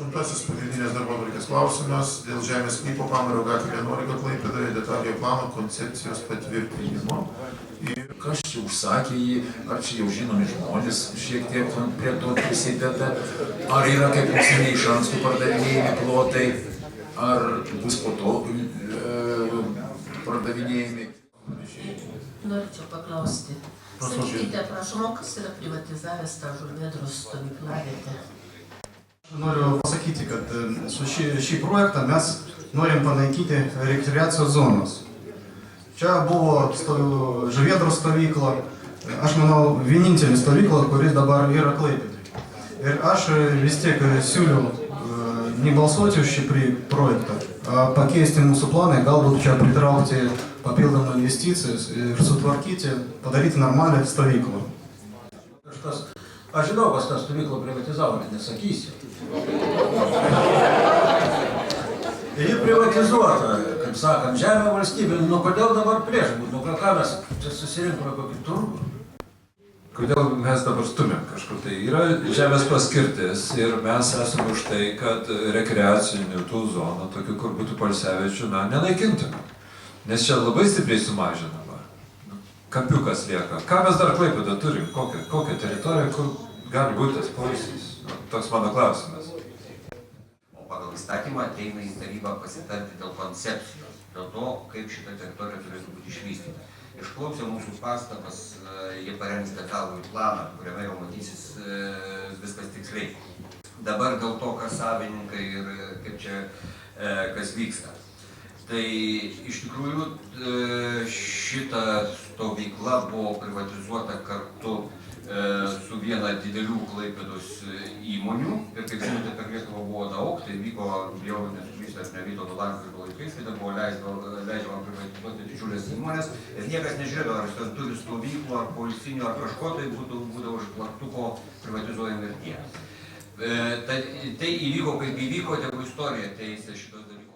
Aštuntasis pagrindinės darbotvarkės klausimas dėl žemės sklypo Pamario gatvė 11 Klaipėdoje detaliojo plano koncepcijos patvirtinimo. Ir kas čia užsakė jį, ar čia jau žinomi žmonės šiek tiek prie to prisideda, ar yra kaip užsieniai iš anksto pardavinėjami plotai, ar bus po to pardavinėjami. Norėčiau paklausti. Sakykite, prašom, kas yra privatizavęs tą Žuvėdros stovyklavietę? Noriu pasakyti, kad su šį projektą mes norim panaikyti rekreacijos zonos. Čia buvo Žuvėdros stovykla, aš manau, vienintelė stovykla, kuris dabar yra Klaipėdoje. Ir aš vis tiek siūliu nebalsuoti už šį projektą, pakeisti mūsų planai, galbūt čia pritraukti papildomų investicijas ir sutvarkyti, padaryti normalią stovyklą. Aš žinau, kas tą stovyklą privatizavo, bet nesakysiu. Ji privatizuota, kaip sakant, žemė valstybė. Nu kodėl dabar prieš būt? Nu ką mes čia susirinkome kokį turgų? Kodėl mes dabar stumėm kažkur? Tai yra žemės paskirtis ir mes esame už tai, kad rekreacinių tų zonų, tokių, kur būtų poilsiaviečių, nenaikintume. Nes čia labai stipriai sumažinama. Kampiukas lieka. Ką mes dar Klaipėdoje turim? Kokią teritoriją, kur gali būti tas poilsis? Toks mano klausimas. O pagal įstatymą ateina į tarybą pasitarti dėl koncepcijos, dėl to, kaip šita teritorija turėtų būti išvystyta. Išklausę mūsų pastabas, jie parengs detalųjį planą, kuriame jau matysis viskas tiksliai. Dabar dėl to, kas savininkai ir kaip čia kas vyksta. Tai iš tikrųjų šita stovykla buvo privatizuota kartu su viena didelių Klaipėdos įmonių ir kaip žinote, per Lietuvą buvo daug, tai vyko jau nesuklysiu ne Vytauto Landsbergio laikais, kai buvo leidžiama privatizuoti didžiulės įmonės ir niekas nežiūrėdavo, ar jis turi stovyklų, ar poilsinių, ar kažko, tai būdavo už plaktuko privatizuojami ir tie. Tai įvyko, kaip įvyko, tegu istorija teisė šitos dalykus.